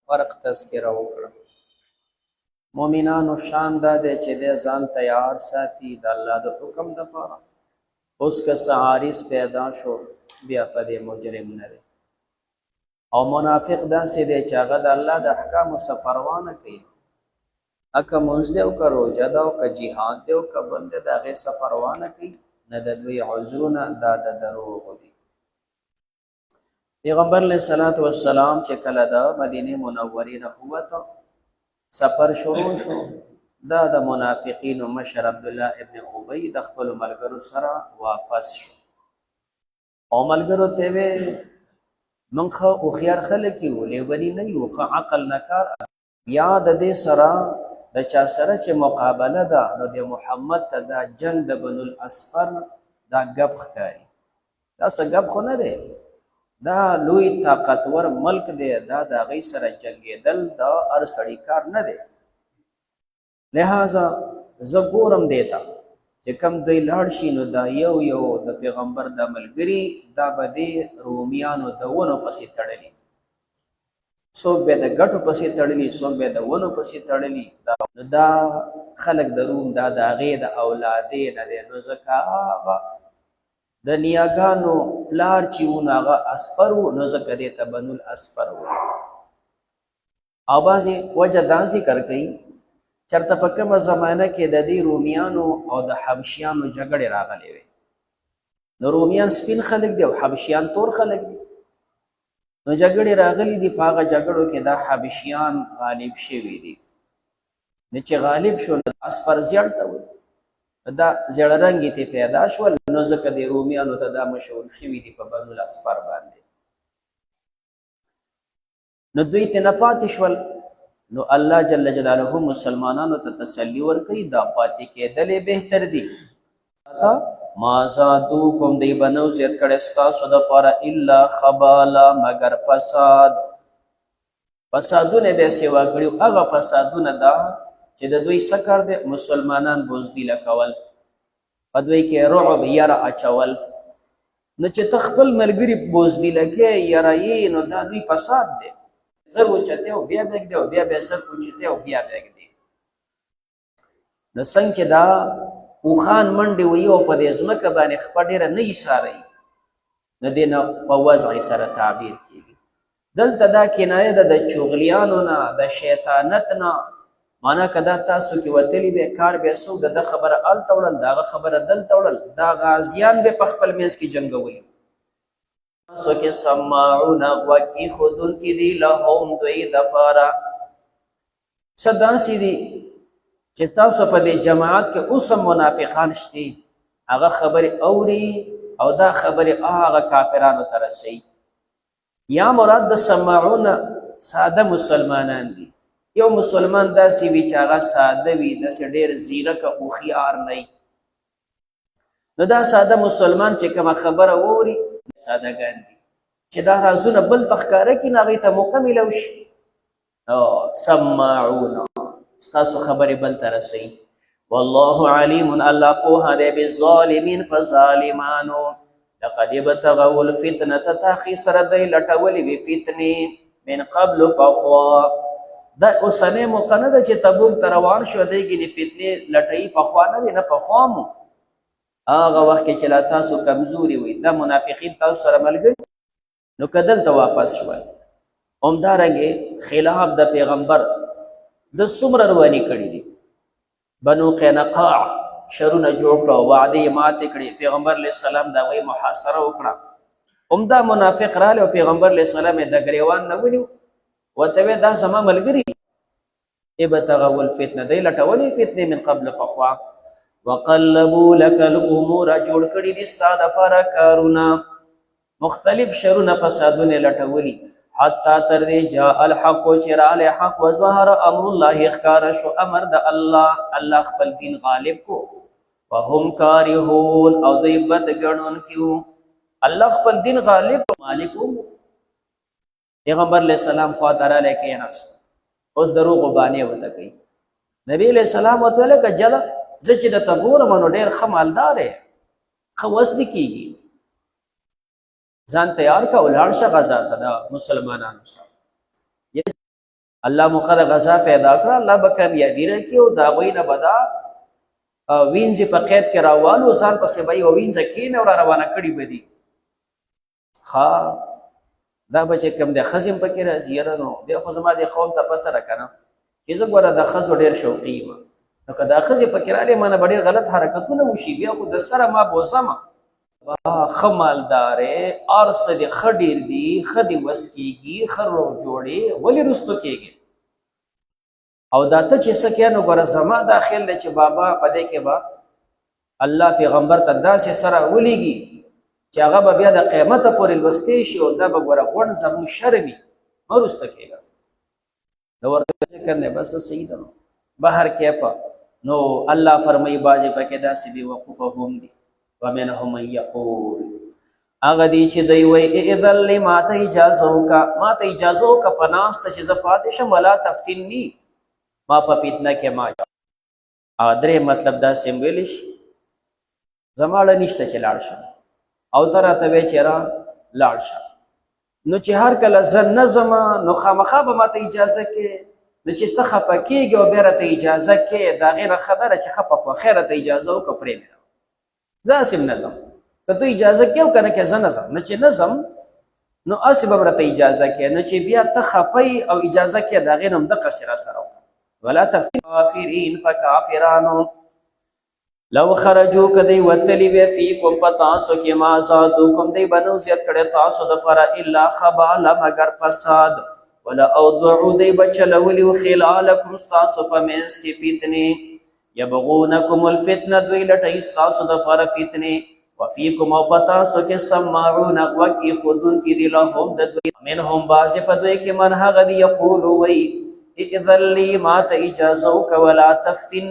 فرق تذکره وکړه. مؤمنانو شان دا دی چې د ځان تیار ساتي د الله د حکم دپاره. اوس که څه عارض پیدا شو بیا په دې مجرم نه دی. او منافق داسې دی چې هغه د الله د احکامو څه پروا نه کوي. که مونځ دی او که روژه ده او که جهاد دی او که بل دی د هغې څه پروا نه کوي. نه د دوی عذرونه دا د دروغو دي. پیغمبر علیه الصلاة والسلام چې کله د مدینې منورې نه ووته سفر شروع شو، دا د منافقینو مشر عبدالله ابن ابی د خپلو ملګرو سره واپس شو او ملګرو ته وی موږ ښه هوښیار خلک یو، لیوني نه یو، ښه عقل نه کار. بیا د دې سره د چا سره چې مقابله ده نو د محمد ته دا جنگ د بنو الاصفر دا ګپ ښکاري. دا څه ګپ خو نه دی، دا لوی طاقتور ملک دی، دا د هغې سره جنګېدل د هر سړي کار نه دی. لہذا زه ګورم دی ته چې کم دوی لاړ شي نو دا یو یو د پیغمبر د ملګري دا به دې رومیانو د ونو پسې تړلي، څوک به د ګټو پسې تړلي، څوک به د ونو پسې تړلي. نو دا خلک د روم دا د هغې د اولادې نه دی. نو ځکه هغه د نیاګانو پلار چې و نو هغه اسفر و، نو ځکه دې ته بنو الاصفر و. او بعضې وجه دا ذکر کوي چېرته په کومه زمانه کې د دې رومیانو او د حبشیانو جګړې راغلې وې. نو رومیان سپین خلک دي او حبشیان تور خلک دي. نو جګړې راغلي دي، په هغه جګړو کې دا حبشیان غالب شوي دي. نو چې غالب شو نو اسپر زیړ ته وایي، دا زیړه رنګې ته پیدا شول، نو ځکه د رومیانو ته دا مشهور شوي دي په بنو الاصفر باندې. نو دوی ته نه پاتې شول. نو الله جل جلاله مسلمانانو ته تسلی ورکوي دا پاتې کېدلې بهتر دي. ما زادوکم دی بنو زیات کړی ستاسو دپاره الا خبالا مگر فساد. فسادونه به یې سوا کړي. هغه فسادونه دا چې د دوی څه کار دی؟ مسلمانان بزدله کول، په دوی کې رعب یره اچول. نو چې ته خپل ملګري بزدله کې یره یې نو دا دوی فساد دی. زر اوچتې او بیا بېږدې او بیا بیا زر اوچتې او بیا بېږدې. نو څنګه چې دا اوښان منډې وهي او په دې ځمکه باندې خپه ډېره نه ایساروي، نو دې نه په وضع سره تعبیر کېږي. دلته دا کنایه ده د چغلیانو نه، د شیطانت نه. معنا که دا تاسو کې وتلي به کار به څوک د ده خبره هلته وړل، د هغه خبره دلته وړل، دا غازیان به په خپل منځ کې جنګولي. تاسو کې سماعون غوږ ایښودونکي دي لهم دوی دپاره. څه داسې دي چې تاسو په دې جماعت کې اوس هم منافقان شته، هغه خبرې اوري او دا خبرې هغه کافرانو ته رسوي. یا مراد د سماعون ساده مسلمانان دي. یو مسلمان داسې وي چې هغه ساده وي، داسې ډېر زیرک او هوښیار نه وي. نو دا ساده مسلمان چې کومه خبره واوري سادهګان دي، چې دا رازونه بل ته ښکاره کړي نو هغې ته موقع میلو شي. سماعون ستاسو خبرې بل ته رسوي. والله علیم الله پوهه دی بالظالمین په ظالمانو. لقد ابتغوا الفتنة تاخی سره دی لټولې وي فتنې من قبل پخوا. دا اوسنۍ موقع نه ده چې تبوک ته روان شو دی ګینې فتنې لټوي، پخوا نه وي، نه پخوا مو هغه وخت کې چې لا تاسو کمزوري وي دا منافقین تاسو سره ملګري نو که دلته واپس شول. همدارنګې خلاف د پیغمبر د څومره رواني کړي دي. بنو قینقاع شرونه جوړ کړه، وعدې یې ماتې کړې، پیغمبر علیه السلام د هغوی محاصره وکړه. همدا منافق رالی او پیغمبر علیه السلام یې د ګریوان نه ونیو، ورته ویې دا زما ملګري ابتغوا الفتنه دی لټولې فتنې من قبل پخوا. وقلبوا لك الامور جوړ کړي دي ستا دپاره کارونه، مختلف شرونه فسادونه لټولي. حتی تر دې جاء الحق چې رالی حق وظهر امر الله ښکاره شو امر د الله، الله خپل دین غالب کو. وهم کارهون او دوی بد ګڼونکي وو. الله خپل دین غالب مالک و. پیغمبر علیه السلام خواته رالی کېناست، اوس دروغو بانې ورته کوي. نبی علیه السلام ورته ویل که جله زه چې درته ګورم نو ډېر ښه مالدار یې، ښه وس دې کېږي، ځان تیار که ولاړ شه غزا ته د مسلمانانو سره. الله مخه د غزا پیدا کړ، الله به کامیابی راکړي او د هغوی نه به دا وینځې په قید کې راوالو، ځان پسې به یې وینځه کښېنه او را روانه کړي به دي. ښه دا به چې کوم دی ښځې هم پکې راځي. یاره نو بیا خو زما دې قوم ته پته ده که نه چې زه ګوره د ښځو ډېر شوقي یم، نو که دا ښځې پکې رالې ما نه به ډېر غلط حرکتونه وشي، بیا خو د سره ما بوځمه. ښه مالدارې هر څه دې ښه ډېر دي، ښه دې وس کېږي، ښه روغ جوړې، ولې رستو کېږي؟ او دا ته چې څه کوې نو ګوره زما دا خیال دی چې بابا په دې کې به الله پیغمبر ته داسې سره ولیږي چې هغه به بیا د قیامته پورې لوستی شي او دا به ګوره غونډ زموږ شرمي مه رسته کېږه. د ورته چې کوم دی بس صحیح ده. نو بهر کیفه نو الله فرمایي بعضې پکې داسې بېوقوفه هم دي. ومنهم من یقول هغه دی چې دوی وایي اذن لې ما ته اجازه وکړه، ما ته اجازه وکړه په ناسته چې زه پاتې شم، ولا تفتني ما په فتنه کې ما درې مطلب داسې هم ویلی شي زما اړه نشته چې لاړ شم او ته راته وایې چې را لاړ شه. نو چې هر کله زه نه ځمه نو خامخا به ماته اجازه کې، نو چې ته خفه کېږې او بیا راته اجازه کې، د هغې نه ښه ده چې ښه په خوښۍ راته اجازه وکړه پرېږده، زه هسې هم نه ځم. که ته اجازه کې او که نه کې زه نه ځم، نو چې نه ځم نو هسې به م راته اجازه کې، نو چې بیا ته خفه او اجازه کې د هغې نه هم دقسې را سره وکړه. ولا تفتن کافرین فکافرانو لو خرجو کدی وتلی وی فیکم پتاسو کې ما زادوکم دی بنو زیات کړه تاسو د پر الا خبال مگر فساد ولا اوضعوا دی بچلولی خلالکم تاسو په منس کې فتنه یبغونکم الفتنه دوی لټی تاسو د پر فتنه وفیکم او پتاسو کې سماعون وقی خودن کې دی لهم د دوی منهم باز په دوی کې من هغه دی یقول وی اذن لی ما ته اجازه وک ولا تفتن